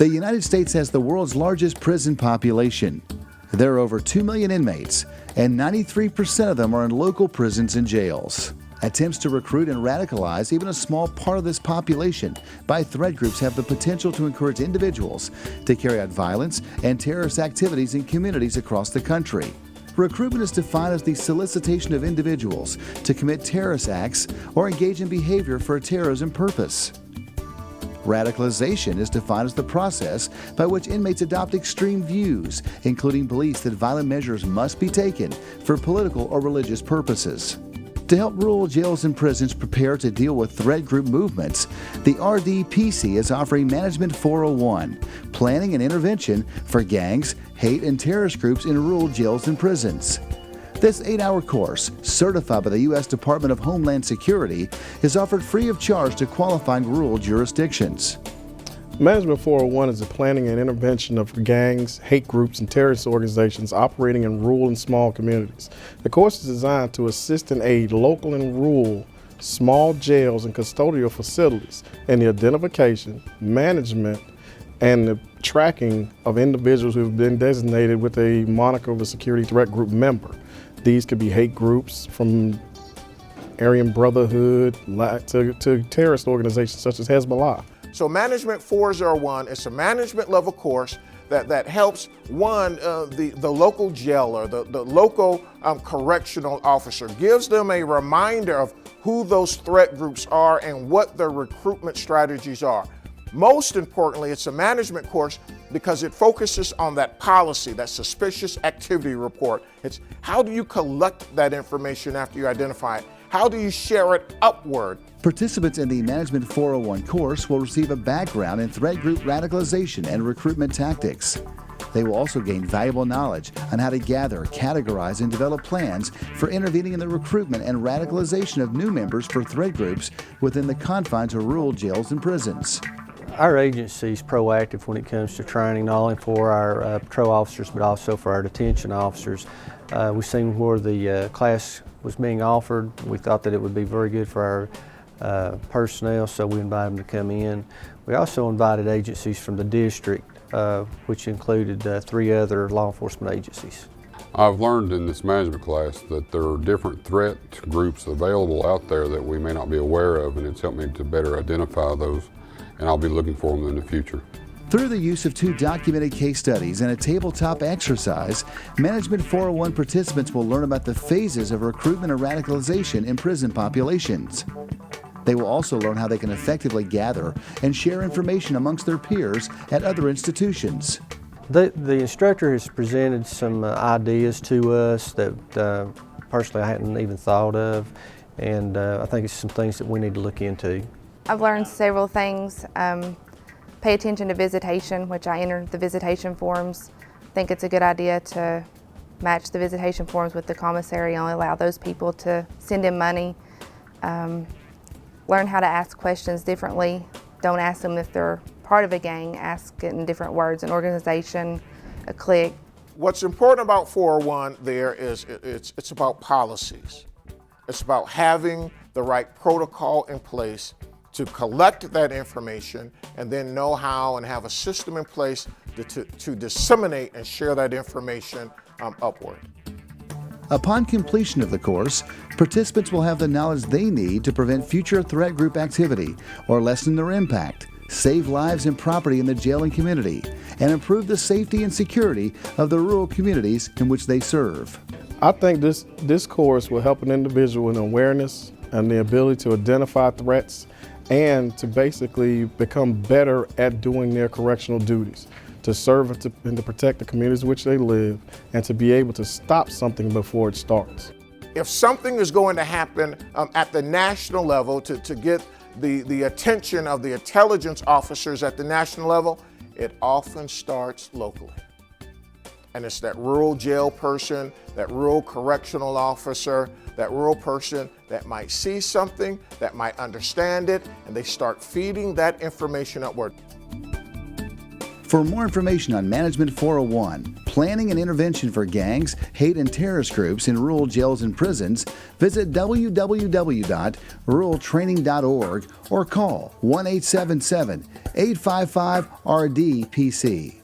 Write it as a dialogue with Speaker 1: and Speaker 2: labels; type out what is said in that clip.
Speaker 1: The United States has the world's largest prison population. There are over 2 million inmates, and 93% of them are in local prisons and jails. Attempts to recruit and radicalize even a small part of this population by threat groups have the potential to encourage individuals to carry out violence and terrorist activities in communities across the country. Recruitment is defined as the solicitation of individuals to commit terrorist acts or engage in behavior for a terrorism purpose. Radicalization is defined as the process by which inmates adopt extreme views, including beliefs that violent measures must be taken for political or religious purposes. To help rural jails and prisons prepare to deal with threat group movements, the RDPC is offering Management 401, Planning and Intervention for Gangs, Hate, and Terrorist Groups in Rural Jails and Prisons. This 8-hour course, certified by the U.S. Department of Homeland Security, is offered free of charge to qualifying rural jurisdictions.
Speaker 2: Management 401 is the planning and intervention of gangs, hate groups, and terrorist organizations operating in rural and small communities. The course is designed to assist and aid local and rural small jails and custodial facilities in the identification, management, and the tracking of individuals who have been designated with a moniker of a security threat group member. These could be hate groups from Aryan Brotherhood to terrorist organizations such as Hezbollah.
Speaker 3: So Management 401 is a management level course that helps the local jailer, the local correctional officer, gives them a reminder of who those threat groups are and what their recruitment strategies are. Most importantly, it's a management course because it focuses on that policy, that suspicious activity report. It's how do you collect that information after you identify it? How do you share it upward?
Speaker 1: Participants in the Management 401 course will receive a background in threat group radicalization and recruitment tactics. They will also gain valuable knowledge on how to gather, categorize, and develop plans for intervening in the recruitment and radicalization of new members for threat groups within the confines of rural jails and prisons.
Speaker 4: Our agency is proactive when it comes to training, not only for our patrol officers, but also for our detention officers. We've seen where the class was being offered. We thought that it would be very good for our personnel, so we invited them to come in. We also invited agencies from the district, which included 3 other law enforcement agencies.
Speaker 5: I've learned in this management class that there are different threat groups available out there that we may not be aware of, and it's helped me to better identify those, and I'll be looking for them in the future.
Speaker 1: Through the use of 2 documented case studies and a tabletop exercise, Management 401 participants will learn about the phases of recruitment and radicalization in prison populations. They will also learn how they can effectively gather and share information amongst their peers at other institutions.
Speaker 4: The instructor has presented some ideas to us that personally I hadn't even thought of, and I think it's some things that we need to look into.
Speaker 6: I've learned several things. Pay attention to visitation, which I entered the visitation forms. I think it's a good idea to match the visitation forms with the commissary, only allow those people to send in money. Learn how to ask questions differently. Don't ask them if they're part of a gang, ask it in different words, an organization, a clique.
Speaker 3: What's important about 401 there is it's about policies. It's about having the right protocol in place to collect that information and then know how and have a system in place to disseminate and share that information upward.
Speaker 1: Upon completion of the course, participants will have the knowledge they need to prevent future threat group activity or lessen their impact, save lives and property in the jail and community, and improve the safety and security of the rural communities in which they serve.
Speaker 2: I think this course will help an individual in awareness and the ability to identify threats and to basically become better at doing their correctional duties, to serve and to protect the communities in which they live, and to be able to stop something before it starts.
Speaker 3: If something is going to happen at the national level to get the attention of the intelligence officers at the national level, it often starts locally. And it's that rural jail person, that rural correctional officer, that rural person that might see something, that might understand it, and they start feeding that information upward.
Speaker 1: For more information on Management 401, planning and intervention for gangs, hate, and terrorist groups in rural jails and prisons, visit www.ruraltraining.org or call 1-877-855-RDPC.